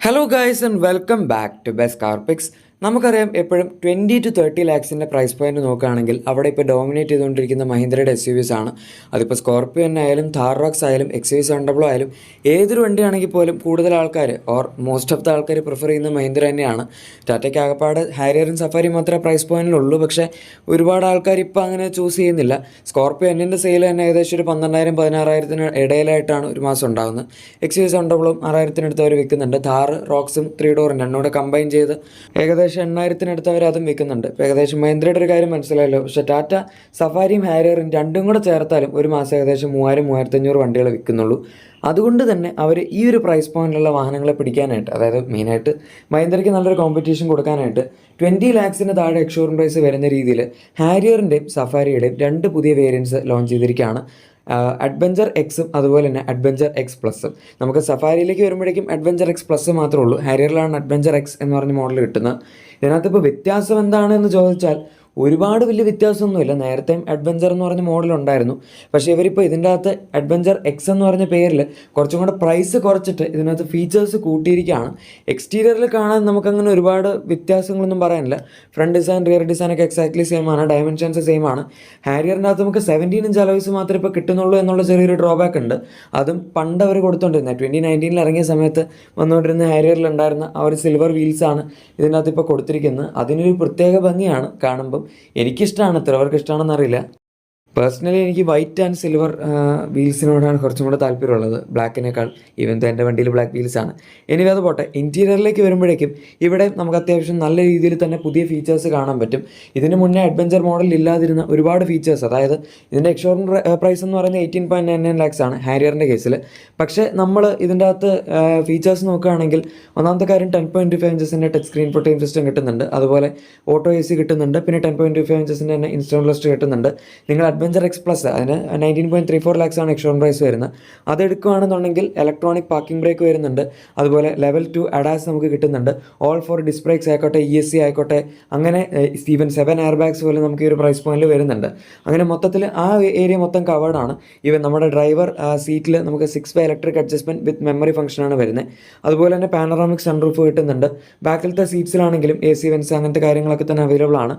Hello guys and welcome back to Best Car Picks. നമുക്കറിയാം എപ്പോഴും 20 to 30 lakhs price point നോക്കുകയാണെങ്കിൽ അവിടെ ഇപ്പോൾ ഡോമിനേറ്റ് ചെയ്തുകൊണ്ടിരിക്കുന്ന മഹീന്ദ്രയുടെ SUVs ആണ്. അതിപ്പോൾ സ്കോർപ്പിയോ തന്നെ ആയാലും താർ റോക്സ് ആയാലും XUV700 ആയാലും ഏതൊരു വണ്ടിയാണെങ്കിൽ പോലും കൂടുതൽ ആൾക്കാർ മോസ്റ്റ് ഓഫ് ദ ആൾക്കാർ പ്രിഫർ ചെയ്യുന്ന മഹീന്ദ്ര തന്നെയാണ്. ടാറ്റയ്ക്ക് ആകപ്പാട് ഹാരിയറും സഫാരി മാത്രമേ പ്രൈസ് പോയിന്റിലുള്ളൂ. പക്ഷേ ഒരുപാട് ആൾക്കാർ ഇപ്പോൾ അങ്ങനെ ചൂസ് ചെയ്യുന്നില്ല. സ്കോർപ്പിയോ എന്നിൻ്റെ സെയിൽ തന്നെ ഏകദേശം ഒരു 12,000-16,000 ഇടയിലായിട്ടാണ് ഒരു മാസം ഉണ്ടാകുന്നത്. XUV700 6,000 അവർ വിൽക്കുന്നുണ്ട്. താർ റോക്സും 3 ഡോറും രണ്ടുകൂടെ കമ്പൈൻ ചെയ്ത് ഏകദേശം 8,000 അവർ അതും വിൽക്കുന്നുണ്ട്. ഇപ്പോൾ ഏകദേശം മഹീന്ദ്രയുടെ ഒരു കാര്യം മനസ്സിലായല്ലോ. പക്ഷേ ടാറ്റ സഫാരിയും ഹാരിയറും രണ്ടും കൂടെ ചേർത്താലും ഒരു മാസം ഏകദേശം 3,000-3,500 വണ്ടികൾ വിൽക്കുന്നുള്ളൂ. അതുകൊണ്ട് തന്നെ അവർ ഈ ഒരു പ്രൈസ് പോയിന്റിലുള്ള വാഹനങ്ങളെ പിടിക്കാനായിട്ട്, അതായത് മെയിനായിട്ട് മഹീന്ദ്രയ്ക്ക് നല്ലൊരു കോമ്പറ്റീഷൻ കൊടുക്കാനായിട്ട് 20 lakhs താഴെ എക്സ്ഷോറൂം പ്രൈസ് വരുന്ന രീതിയിൽ ഹാരിയറിൻ്റെയും സഫാരിയുടെയും 2 പുതിയ വേരിയൻറ്റ്സ് ലോഞ്ച് ചെയ്തിരിക്കുകയാണ്. അഡ്വഞ്ചർ എക്സും അതുപോലെ തന്നെ അഡ്വഞ്ചർ എക്സ് പ്ലസും. നമുക്ക് സഫാരിയിലേക്ക് വരുമ്പോഴേക്കും അഡ്വഞ്ചർ എക്സ് പ്ലസ് മാത്രമേ ഉള്ളൂ. ഹാരിയറിലാണ് അഡ്വഞ്ചർ എക്സ് എന്ന് പറഞ്ഞ മോഡൽ കിട്ടുന്നത്. ഇതിനകത്ത് ഇപ്പോൾ വ്യത്യാസം എന്താണെന്ന് ചോദിച്ചാൽ ഒരുപാട് വലിയ വ്യത്യാസമൊന്നുമില്ല. നേരത്തെയും അഡ്വഞ്ചർ എന്ന് പറഞ്ഞ മോഡൽ ഉണ്ടായിരുന്നു. പക്ഷേ ഇവരിപ്പോൾ ഇതിൻ്റെ അകത്ത് അഡ്വഞ്ചർ എക്സ് എന്ന് പറഞ്ഞ പേരിൽ കുറച്ചും കൂടെ പ്രൈസ് കുറച്ചിട്ട് ഇതിനകത്ത് ഫീച്ചേഴ്സ് കൂട്ടിയിരിക്കുകയാണ്. എക്സ്റ്റീരിയറിൽ കാണാൻ നമുക്കങ്ങനെ ഒരുപാട് വ്യത്യാസങ്ങളൊന്നും പറയാനില്ല. ഫ്രണ്ട് ഡിസൈൻ റിയർ ഡിസൈനൊക്കെ എക്സാക്ട്ലി സെയിം ആണ്. ഡയമെൻഷൻസ് സെയിം ആണ്. ഹാരിയറിൻ്റെ അകത്ത് നമുക്ക് 17 ഇഞ്ച് അലോയ്സ് മാത്രമേ ഇപ്പോൾ കിട്ടുന്നുള്ളൂ എന്നുള്ള ചെറിയൊരു ഡ്രോബാക്ക് ഉണ്ട്. അതും പണ്ട് അവർ കൊടുത്തുകൊണ്ടിരുന്നത് 2019 ഇറങ്ങിയ സമയത്ത് വന്നുകൊണ്ടിരുന്ന ഹാരിയറിലുണ്ടായിരുന്ന ആ ഒരു സിൽവർ വീൽസാണ് ഇതിനകത്ത് ഇപ്പോൾ കൊടുത്തിരിക്കുന്നത്. അതിനൊരു പ്രത്യേക ഭംഗിയാണ് കാണുമ്പം. എനിക്കിഷ്ടമാണ്. എത്രവർക്ക് ഇഷ്ടമാണെന്നറിയില്ല. പേഴ്സണലി എനിക്ക് വൈറ്റ് ആൻഡ് സിൽവർ വീൽസിനോടാണ് കുറച്ചും കൂടെ താല്പര്യമുള്ളത് ബ്ലാക്കിനേക്കാൾ. ഈവൻ എൻ്റെ വണ്ടിയിൽ ബ്ലാക്ക് വീൽസാണ്. എനിവേ അത് പോട്ടെ. ഇൻറ്റീരിയറിലേക്ക് വരുമ്പോഴേക്കും ഇവിടെ നമുക്ക് അത്യാവശ്യം നല്ല രീതിയിൽ തന്നെ പുതിയ ഫീച്ചേഴ്സ് കാണാൻ പറ്റും. ഇതിന് മുന്നേ അഡ്വഞ്ചർ മോഡൽ ഇല്ലാതിരുന്ന ഒരുപാട് ഫീച്ചേഴ്സ്, അതായത് ഇതിൻ്റെ എക്സ്ഷോറൂം പ്രൈസ് എന്ന് പറയുന്നത് 18.99 lakhs ആണ് ഹാരിയറിൻ്റെ കേസിൽ. പക്ഷേ നമ്മൾ ഇതിൻ്റെ അകത്ത് ഫീച്ചേഴ്സ് നോക്കുകയാണെങ്കിൽ ഒന്നാമത്തെ കാര്യം 10.25 ഇഞ്ചസിൻ്റെ ടച്ച് സ്ക്രീൻ ഇൻഫോർടൈൻമെന്റ് സിസ്റ്റം കിട്ടുന്നുണ്ട്. അതുപോലെ ഓട്ടോ AC കിട്ടുന്നുണ്ട്. പിന്നെ 10.25 ഇഞ്ചസിൻ്റെ തന്നെ ഇൻസ്റ്റോൾ ലിസ്റ്റ് കിട്ടുന്നുണ്ട്. നിങ്ങൾ അഡ്വഞ്ചർ എക്സ് പ്ലസ് അതിന് 19.34 lakhs ആണ് എക്സ്ഷോറൂം പ്രൈസ് വരുന്നത്. അതെടുക്കുകയാണെന്നുണ്ടെങ്കിൽ ഇലക്ട്രോണിക് പാർക്കിംഗ് ബ്രേക്ക് വരുന്നുണ്ട്. അതുപോലെ ലെവൽ 2 അഡാസ് നമുക്ക് കിട്ടുന്നുണ്ട്. ഓൾ 4 ഡിസ്ക് ബ്രേക്സ് ആയിക്കോട്ടെ, ESC ആയിക്കോട്ടെ, അങ്ങനെ ഈവൻ 7 എയർ ബാഗ്സ് പോലും നമുക്ക് ഈ ഒരു പ്രൈസ് പോയിന്റിൽ വരുന്നുണ്ട്. അങ്ങനെ മൊത്തത്തിൽ ആ ഏരിയ മൊത്തം കവേർഡാണ്. ഈവൻ നമ്മുടെ ഡ്രൈവർ സീറ്റിൽ നമുക്ക് 6-way electric adjustment with memory ഫംഗ്ഷനാണ് വരുന്നത്. അതുപോലെ തന്നെ പാനറോമിക് സൺറൂഫ് കിട്ടുന്നുണ്ട്. ബാക്കിലത്തെ സീറ്റ്സിലാണെങ്കിലും AC വെൻസ് അങ്ങനത്തെ കാര്യങ്ങളൊക്കെ തന്നെ അവൈലബിൾ ആണ്.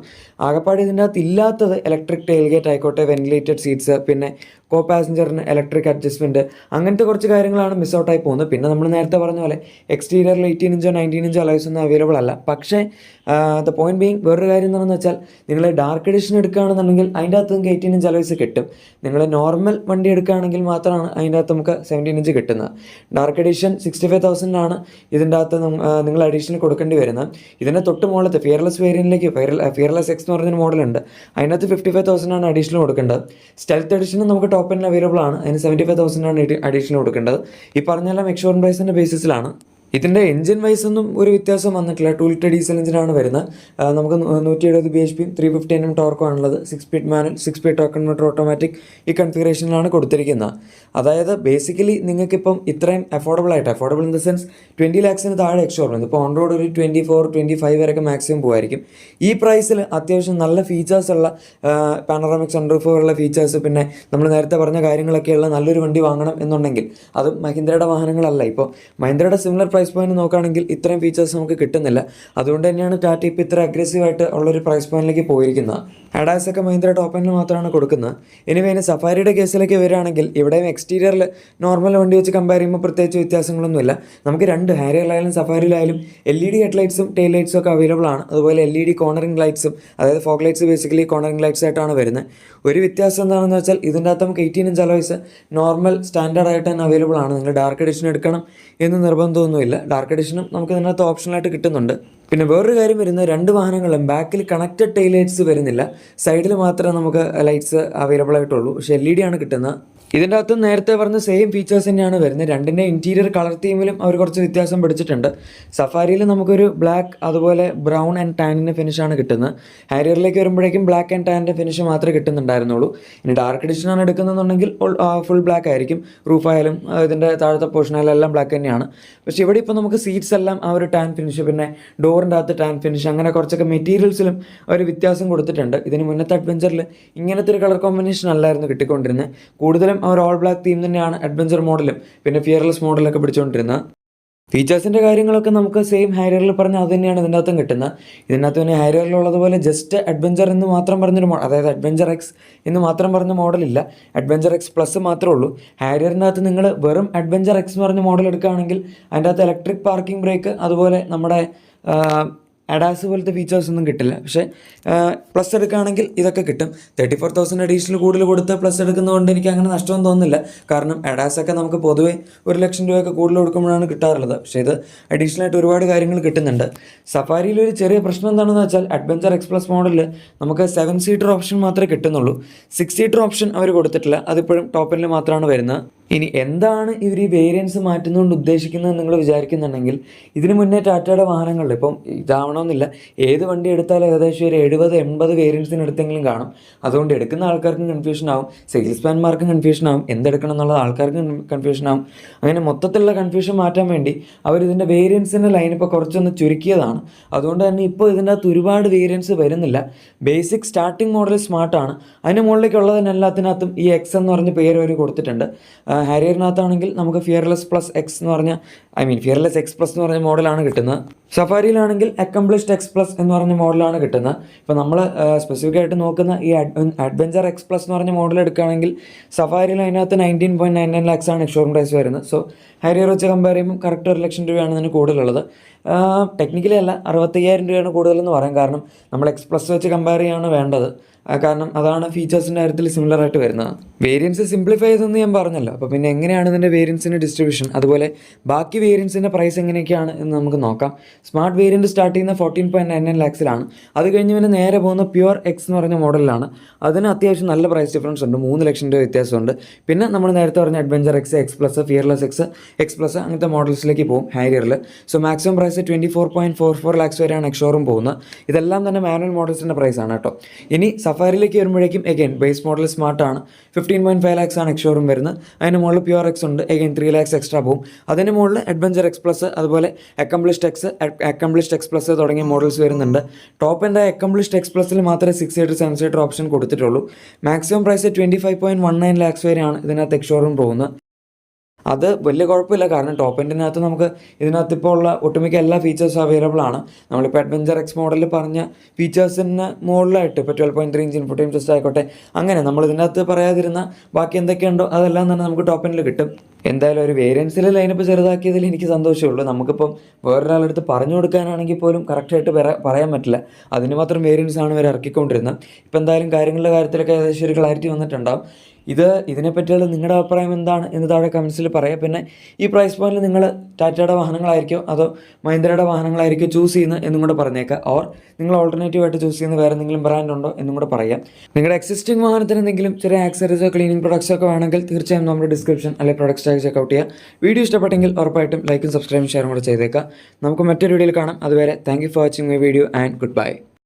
ആകപ്പാട് ഇതിൻ്റെ അകത്ത് ഇല്ലാത്തത് ഇലക്ട്രിക് ടെയിൽഗേറ്റ് ആയിക്കോട്ടെ, വെന്റിലേറ്റഡ് സീറ്റ്സ്, പിന്നെ കോ പാസഞ്ചറിന് ഇലക്ട്രിക് അഡ്ജസ്റ്റ്മെൻറ്റ്, അങ്ങനത്തെ കുറച്ച് കാര്യങ്ങളാണ് മിസ് ഔട്ടായി പോകുന്നത്. പിന്നെ നമ്മൾ നേരത്തെ പറഞ്ഞ പോലെ എക്സ്റ്റീരിയറിൽ 18 ഇഞ്ചോ 19 ഇഞ്ചോ അലോയ്സ് ഒന്നും അവൈലബിൾ അല്ല. പക്ഷേ ദ പോയിന്റ് ബീങ് വേറൊരു കാര്യം എന്താണെന്ന് വെച്ചാൽ നിങ്ങൾ ഡാർക്ക് എഡിഷൻ എടുക്കുകയാണെന്നുണ്ടെങ്കിൽ അതിൻ്റെ അകത്ത് നിങ്ങൾക്ക് 18 ഇഞ്ച് അലോയ്സ് കിട്ടും. നിങ്ങൾ നോർമൽ വണ്ടി എടുക്കുകയാണെങ്കിൽ മാത്രമാണ് അതിൻ്റെ അകത്ത് നമുക്ക് 17 ഇഞ്ച് കിട്ടുന്നത്. ഡാർക്ക് എഡിഷൻ 65,000 ഇതിൻ്റെ അകത്ത് നിങ്ങൾ അഡീഷണൽ കൊടുക്കേണ്ടി വരുന്നത്. ഇതിൻ്റെ തൊട്ട് മുകളിലത്തെ ഫിയർലെസ് വേരിയൻറ്റിലേക്ക് ഫിയർലെസ് എക്സ് എന്ന് പറഞ്ഞൊരു മോഡലുണ്ട്. അതിനകത്ത് 55,000 അഡീഷണൽ കൊടുക്കേണ്ടത്. സ്റ്റെൽത്ത് എഡിഷനും നമുക്ക് ടോപ്പ് എൻഡിൽ അവൈലബിൾ ആണ്. അതിന് 75,000 അഡീഷണൽ കൊടുക്കേണ്ടത്. ഈ പറഞ്ഞെല്ലാം എക്സ്ഷോറൂം പ്രൈസിൻ്റെ ബേസിസിലാണ്. ഇതിൻ്റെ എഞ്ചിൻ വൈസ് ഒന്നും ഒരു വ്യത്യാസം വന്നിട്ടില്ല. 2 ലിറ്റർ ഡീസൽ എഞ്ചിനാണ് വരുന്നത്. നമുക്ക് 170 bhp 350 Nm ടോർക്കും ആണുള്ളത്. 6 സ്പീഡ് മാനുവൽ, 6 സ്പീഡ് ടോക്കൺ മീറ്റർ ഓട്ടോമാറ്റിക് ഈ കൺഫിഗറേഷനിലാണ് കൊടുത്തിരിക്കുന്നത്. അതായത് ബേസിക്കലി നിങ്ങൾക്കിപ്പം ഇത്രയും affordable in the sense 20 lakhs താഴെ എക്സ്ഷോറൂം, ഇപ്പോൾ ഓൺ റോഡ് ഒരു 24-25 വരെയൊക്കെ മാക്സിമം പോകുമായിരിക്കും. ഈ പ്രൈസിൽ അത്യാവശ്യം നല്ല ഫീച്ചേഴ്സുള്ള പാനോറാമിക് സൺറൂഫുകളുള്ള ഫീച്ചേഴ്സ്, പിന്നെ നമ്മൾ നേരത്തെ പറഞ്ഞ കാര്യങ്ങളൊക്കെയുള്ള നല്ലൊരു വണ്ടി വാങ്ങണം എന്നുണ്ടെങ്കിൽ അതും മഹീന്ദ്രയുടെ വാഹനങ്ങളല്ല. ഇപ്പോൾ മഹീന്ദ്രയുടെ സിമിലർ പ്രൈസ് പോയിന്റ് നോക്കുകയാണെങ്കിൽ ഇത്രയും ഫീച്ചേഴ്സ് നമുക്ക് കിട്ടുന്നില്ല. അതുകൊണ്ട് തന്നെയാണ് ടാറ്റ ഇപ്പോൾ ഇത്ര അഗ്രസീവായിട്ട് ഉള്ളൊരു പ്രൈസ് പോയിന്റിലേക്ക് പോയിരിക്കുന്നത്. അഡാസ് ഒക്കെ മഹീന്ദ്ര ടോപ്പ് എൻഡിൽ മാത്രമാണ് കൊടുക്കുന്നത്. ഇനി സഫാരിയുടെ കേസിലേക്ക് വരികയാണെങ്കിൽ ഇവിടെയും എക്സ്റ്റീരിയറിൽ നോർമൽ വണ്ടി വെച്ച് കമ്പയർ ചെയ്യുമ്പോൾ പ്രത്യേകിച്ച് വ്യത്യാസങ്ങളൊന്നുമില്ല. നമുക്ക് രണ്ട് ഹാരിയറിലായാലും സഫാരിയിലായാലും LED ഹെഡ്ലൈറ്റ്സും ടെയിൽ ലൈറ്റ്സും ഒക്കെ അവൈലബിൾ ആണ്. അതുപോലെ LED കോർണറിംഗ് ലൈറ്റ്സും, അതായത് fog lights basically cornering lights ആയിട്ടാണ് വരുന്നത്. ഒരു വ്യത്യാസം എന്താണെന്ന് വെച്ചാൽ ഇതിൻ്റെ അകത്ത് നമുക്ക് 18 ഇഞ്ച് അലോയ്സ് നോർമൽ സ്റ്റാൻഡേർഡ് ആയിട്ട് തന്നെ അവൈലബിൾ ആണ്. നിങ്ങൾ ഡാർക്ക് എഡിഷൻ എടുക്കണം എന്ന് നിർബന്ധമൊന്നുമില്ല. ഡാർക്ക് എഡിഷനും നമുക്ക് ഇതിനകത്ത് ഓപ്ഷനായിട്ട് കിട്ടുന്നുണ്ട്. പിന്നെ വേറൊരു കാര്യം വരുന്നത്, 2 വാഹനങ്ങളും ബാക്കിൽ കണക്റ്റഡ് ടെയിൽ ലൈറ്റ്സ് വരുന്നില്ല. സൈഡിൽ മാത്രമേ നമുക്ക് ലൈറ്റ്സ് അവൈലബിൾ ആയിട്ടുള്ളൂ. പക്ഷേ LED ആണ് കിട്ടുന്നത്. ഇതിൻ്റെ അകത്ത് നേരത്തെ പറഞ്ഞ സെയിം ഫീച്ചേഴ്സ് തന്നെയാണ് വരുന്നത്. രണ്ടിൻ്റെ ഇൻറ്റീരിയർ കളർ തീമിലും അവർ കുറച്ച് വ്യത്യാസം പിടിച്ചിട്ടുണ്ട്. സഫാരിയിൽ നമുക്കൊരു ബ്ലാക്ക്, അതുപോലെ ബ്രൗൺ ആൻഡ് ടാനിൻ്റെ ഫിനിഷാണ് കിട്ടുന്നത്. ഹാരിയറിലേക്ക് വരുമ്പോഴേക്കും ബ്ലാക്ക് ആൻഡ് ടാനിൻ്റെ ഫിനിഷ് മാത്രമേ കിട്ടുന്നുണ്ടായിരുന്നുള്ളൂ. ഇനി ഡാർക്ക് എഡിഷനാണ് എടുക്കുന്നതെന്നുണ്ടെങ്കിൽ ഫുൾ ബ്ലാക്ക് ആയിരിക്കും. റൂഫായാലും ഇതിൻ്റെ താഴത്തെ പോർഷനായാലും എല്ലാം ബ്ലാക്ക് തന്നെയാണ്. പക്ഷേ ഇവിടെ ഇപ്പോൾ നമുക്ക് സീറ്റ്സ് എല്ലാം ആ ഒരു ടാൻ ഫിനിഷ്, പിന്നെ ഡോറിൻ്റെ അകത്ത് ടാൻ ഫിനിഷ്, അങ്ങനെ കുറച്ചൊക്കെ മെറ്റീരിയൽസിലും അവർ വ്യത്യാസം കൊടുത്തിട്ടുണ്ട്. ഇതിന് മുന്നത്തെ അഡ്വഞ്ചറിൽ ഇങ്ങനത്തെ ഒരു കളർ കോമ്പിനേഷൻ അല്ലായിരുന്നു കിട്ടിക്കൊണ്ടിരുന്നത്. കൂടുതലും അവർ ഓൾ ബ്ലാക്ക് തീം തന്നെയാണ് അഡ്വഞ്ചർ മോഡലും പിന്നെ ഫിയർലെസ് മോഡലൊക്കെ പിടിച്ചുകൊണ്ടിരുന്നത്. ഫീച്ചേഴ്സിൻ്റെ കാര്യങ്ങളൊക്കെ നമുക്ക് സെയിം ഹാരിയറിൽ പറഞ്ഞാൽ അത് തന്നെയാണ് ഇതിനകത്തും കിട്ടുന്നത്. ഇതിനകത്ത് പിന്നെ ഹാരിയറിലുള്ളതുപോലെ ജസ്റ്റ് അഡ്വഞ്ചർ എന്ന് മാത്രം പറഞ്ഞൊരു അതായത് അഡ്വഞ്ചർ എക്സ് എന്ന് മാത്രം പറഞ്ഞ മോഡലില്ല, അഡ്വഞ്ചർ എക്സ് പ്ലസ് മാത്രമേ ഉള്ളൂ. ഹാരിയറിനകത്ത് നിങ്ങൾ വെറും അഡ്വഞ്ചർ എക്സ് എന്ന് പറഞ്ഞ മോഡൽ എടുക്കുകയാണെങ്കിൽ അതിൻ്റെ അകത്ത് ഇലക്ട്രിക് പാർക്കിംഗ് ബ്രേക്ക് അതുപോലെ നമ്മുടെ അഡാസ് പോലത്തെ ഫീച്ചേഴ്സ് ഒന്നും കിട്ടില്ല. പക്ഷേ പ്ലസ് എടുക്കുകയാണെങ്കിൽ ഇതൊക്കെ കിട്ടും. 34,000 അഡീഷണൽ കൂടുതൽ കൊടുത്ത് പ്ലസ് എടുക്കുന്നതുകൊണ്ട് എനിക്ക് അങ്ങനെ നഷ്ടമൊന്നും തോന്നുന്നില്ല. കാരണം അഡാസൊക്കെ നമുക്ക് പൊതുവേ 1,00,000 രൂപയൊക്കെ കൂടുതൽ കൊടുക്കുമ്പോഴാണ് കിട്ടാറുള്ളത്. പക്ഷേ ഇത് അഡീഷണൽ ആയിട്ട് ഒരുപാട് കാര്യങ്ങൾ കിട്ടുന്നുണ്ട്. സഫാരിയിലൊരു ചെറിയ പ്രശ്നം എന്താണെന്ന് വെച്ചാൽ അഡ്വഞ്ചർ എക്സ് പ്ലസ് മോഡലിൽ നമുക്ക് 7 സീറ്റർ ഓപ്ഷൻ മാത്രമേ കിട്ടുന്നുള്ളൂ. 6 സീറ്റർ ഓപ്ഷൻ അവർ കൊടുത്തിട്ടില്ല. അതിപ്പോഴും ടോപ്പ് എൻഡിൽ മാത്രമാണ് വരുന്നത്. ഇനി എന്താണ് ഇവർ ഈ വേരിയൻസ് മാറ്റുന്നതുകൊണ്ട് ഉദ്ദേശിക്കുന്നത് നിങ്ങൾ വിചാരിക്കുന്നുണ്ടെങ്കിൽ, ഇതിന് മുന്നേ ടാറ്റയുടെ വാഹനങ്ങളിൽ ഇപ്പം ഇതാവണമെന്നില്ല, ഏത് വണ്ടി എടുത്താലും ഏകദേശം ഒരു 70-80 വേരിയൻസിന് എടുത്തെങ്കിലും കാണും. അതുകൊണ്ട് എടുക്കുന്ന ആൾക്കാർക്കും കൺഫ്യൂഷൻ ആവും, സെയിൽസ്മാൻമാർക്കും കൺഫ്യൂഷൻ ആവും, എന്തെടുക്കണം എന്നുള്ളത് ആൾക്കാർക്കും കൺഫ്യൂഷൻ ആവും. അങ്ങനെ മൊത്തത്തിലുള്ള കൺഫ്യൂഷൻ മാറ്റാൻ വേണ്ടി അവരിതിൻ്റെ വേരിയൻസിൻ്റെ ലൈൻ ഇപ്പോൾ കുറച്ചൊന്ന് ചുരുക്കിയതാണ്. അതുകൊണ്ട് തന്നെ ഇപ്പോൾ ഇതിൻ്റെ അകത്ത് ഒരുപാട് വേരിയൻസ് വരുന്നില്ല. ബേസിക് സ്റ്റാർട്ടിംഗ് മോഡൽ സ്മാർട്ടാണ്. അതിന് മുകളിലേക്കുള്ളതിനെല്ലാത്തിനകത്തും ഈ എക്സ് എന്ന് പറഞ്ഞ പേര് അവർ കൊടുത്തിട്ടുണ്ട്. ഹാരിയറിനകത്താണെങ്കിൽ നമുക്ക് ഫിയർലെസ് പ്ലസ് എക്സ് എന്ന് പറഞ്ഞ ഫിയർലെസ് എക്സ് പ്ലസ് എന്ന് പറഞ്ഞ മോഡലാണ് കിട്ടുന്നത്. സഫാരിയിലാണെങ്കിൽ അക്കംപ്ലിഷ്ഡ് എക്സ് പ്ലസ് എന്ന് പറഞ്ഞ മോഡലാണ് കിട്ടുന്നത്. ഇപ്പോൾ നമ്മൾ സ്പെസിഫിക് ആയിട്ട് നോക്കുന്ന ഈ അഡ്വഞ്ചർ എക്സ് പ്ലസ് എന്ന് പറഞ്ഞ മോഡൽ എടുക്കുകയാണെങ്കിൽ സഫാരിയിൽ അതിനകത്ത് 19.99 lakhs ആണ് ഷോറൂം പ്രൈസ് വരുന്നത്. സോ ഹാരിയർ വെച്ച് കമ്പയർ ചെയ്യുമ്പോൾ കറക്റ്റ് 1,00,000 രൂപയാണ് ഇതിന് കൂടുതലുള്ളത്. ടെക്നിക്കലി അല്ല, 65,000 രൂപയാണ് കൂടുതലെന്ന് പറയാം. കാരണം നമ്മൾ എക്സ് പ്ലസ് വെച്ച് കമ്പയർ ചെയ്യാണ് വേണ്ടത്. കാരണം അതാണ് ഫീച്ചേഴ്സിൻ്റെ കാര്യത്തിൽ സിമിലർ ആയിട്ട് വരുന്നത്. വേരിയൻസ് സിംപ്ലിഫൈ ചെയ്തെന്ന് ഞാൻ പറഞ്ഞല്ലോ. അപ്പോൾ പിന്നെ എങ്ങനെയാണ് ഇതിൻ്റെ വേരിയൻസിൻ്റെ ഡിസ്ട്രിബ്യൂഷൻ, അതുപോലെ ബാക്കി വേരിയൻസിൻ്റെ പ്രൈസ് എങ്ങനെയൊക്കെയാണ് എന്ന് നമുക്ക് നോക്കാം. സ്മാർട്ട് വേരിയൻറ്റ് സ്റ്റാർട്ട് ചെയ്യുന്ന 14.99 lakhsലാണ്. അത് കഴിഞ്ഞ് പിന്നെ നേരെ പോകുന്ന പ്യുവർ എക്സ് എന്ന് പറഞ്ഞ മോഡലിലാണ്. അതിന് അത്യാവശ്യം നല്ല പ്രൈസ് ഡിഫറൻസ് ഉണ്ട്, 3,00,000 രൂപ വ്യത്യാസമുണ്ട്. പിന്നെ നമ്മൾ നേരത്തെ പറഞ്ഞ adventure X, X plus, fearless X, X plus അങ്ങനത്തെ മോഡൽസിലേക്ക് പോകും ഹാരിയറിൽ. സോ മാക്സിമം പ്രൈസ് 24.44 lakhs വരെയാണ് എക്സ്-ഷോറൂം പോകുന്നത്. ഇതെല്ലാം തന്നെ മാനുവൽ മോഡൽസിൻ്റെ പ്രൈസാണ് കേട്ടോ. ഇനി സഫാരിയിലേക്ക് വരുമ്പോഴേക്കും എഗെയിൻ ബേസ് മോഡൽ സ്മാർട്ടാണ്. 15.5 lakhs ആണ് എക്സ്-ഷോറൂം വരുന്നത്. അതിന് മുകളിൽ പ്യുവർ എക്സ് ഉണ്ട്, എഗെയിൻ 3 lakhs എക്സ്ട്രാ പോകും. അതിന് മുകളിൽ അഡ്വഞ്ചർ എക്സ് പ്ലസ്, അതുപോലെ accomplished X, accomplished X plus തുടങ്ങിയ മോഡൽസ് വരുന്നുണ്ട്. ടോപ്പ് എൻ്റെ അക്കംപ്ലിഷ്ഡ് എക്സ് പ്ലസിൽ മാത്രമേ 6 സീറ്റർ 7 സീറ്റർ ഓപ്ഷൻ കൊടുത്തിട്ടുള്ളൂ. മാക്സിമം പ്രൈസ് 25.19 lakhs വരെയാണ് ഇതിനകത്ത് എക്സ്-ഷോറൂം പോകുന്നത്. അത് വലിയ കുഴപ്പമില്ല, കാരണം ടോപ്പ് എൻഡിനകത്ത് നമുക്ക് ഇതിനകത്ത് ഇപ്പോൾ ഉള്ള ഒട്ടുമിക്ക എല്ലാ ഫീച്ചേഴ്സും അവൈലബിൾ ആണ്. നമ്മളിപ്പോൾ അഡ്വഞ്ചർ എക്സ് മോഡലിൽ പറഞ്ഞ ഫീച്ചേഴ്സിന് മുകളിലായിട്ട് ഇപ്പോൾ 12.3 ഇഞ്ച് ഇൻഫോർടൈൻമെൻറ്റ് സിസ്റ്റം ആയിക്കോട്ടെ, അങ്ങനെ നമ്മൾ ഇതിനകത്ത് പറയാതിരുന്ന ബാക്കി എന്തൊക്കെയുണ്ടോ അതെല്ലാം തന്നെ നമുക്ക് ടോപ്പ് എൻഡിൽ കിട്ടും. എന്തായാലും ഒരു വേരിയൻസിൽ ലൈനപ്പ് ചെറുതാക്കിയതിൽ എനിക്ക് സന്തോഷമുള്ളൂ. നമുക്കിപ്പം വേറൊരാളെടുത്ത് പറഞ്ഞു കൊടുക്കാനാണെങ്കിൽ പോലും കറക്റ്റായിട്ട് പറയാൻ പറ്റില്ല, അതിന് മാത്രം വേരിയൻസ് ആണ് ഇവർ ഇറക്കിക്കൊണ്ടിരുന്നത്. ഇപ്പോൾ എന്തായാലും കാര്യങ്ങളുടെ കാര്യത്തിലൊക്കെ ഏകദേശം ഒരു ക്ലാരിറ്റി വന്നിട്ടുണ്ടാകും. ഇതിനെപ്പറ്റിയുള്ള നിങ്ങളുടെ അഭിപ്രായം എന്താണ് എന്ന് താഴെ കമൻസിൽ പറയാം. പിന്നെ ഈ പ്രൈസ് പോയിന്റിൽ നിങ്ങൾ ടാറ്റയുടെ വാഹനങ്ങളായിരിക്കും അതോ മഹീന്ദ്രയുടെ വാഹനങ്ങളായിരിക്കും ചൂസ് ചെയ്യുന്നത് എന്നും കൂടെ പറഞ്ഞേക്കാം. ഓർ നിങ്ങൾ ഓൾട്ടർനേറ്റീവായിട്ട് ചൂസ് ചെയ്യുന്ന വേറെ എന്തെങ്കിലും ബ്രാൻഡ് ഉണ്ടോ എന്നും കൂടെ പറയാം. നിങ്ങളുടെ എക്സിസ്റ്റിംഗ് വാഹനത്തിന് എന്തെങ്കിലും ചെറിയ ആക്സറീസോ ക്ലീനിങ് പ്രൊഡക്ട്സോ ഒക്കെ വേണമെങ്കിൽ തീർച്ചയായും നമ്മുടെ ഡിസ്ക്രിപ്ഷൻ അല്ലെങ്കിൽ പ്രൊഡക്ട്സ് ടാഗ് ചെക്കൗട്ട് ചെയ്യുക. വീഡിയോ ഇഷ്ടപ്പെട്ടെങ്കിൽ ഉറപ്പായിട്ടും ലൈക്കും സബ്സ്ക്രൈബും ഷെയറും കൂടെ ചെയ്തേക്കാം. നമുക്ക് മറ്റൊരു വീഡിയോയിൽ കാണാം. അതുവരെ thank you for watching my video and good bye.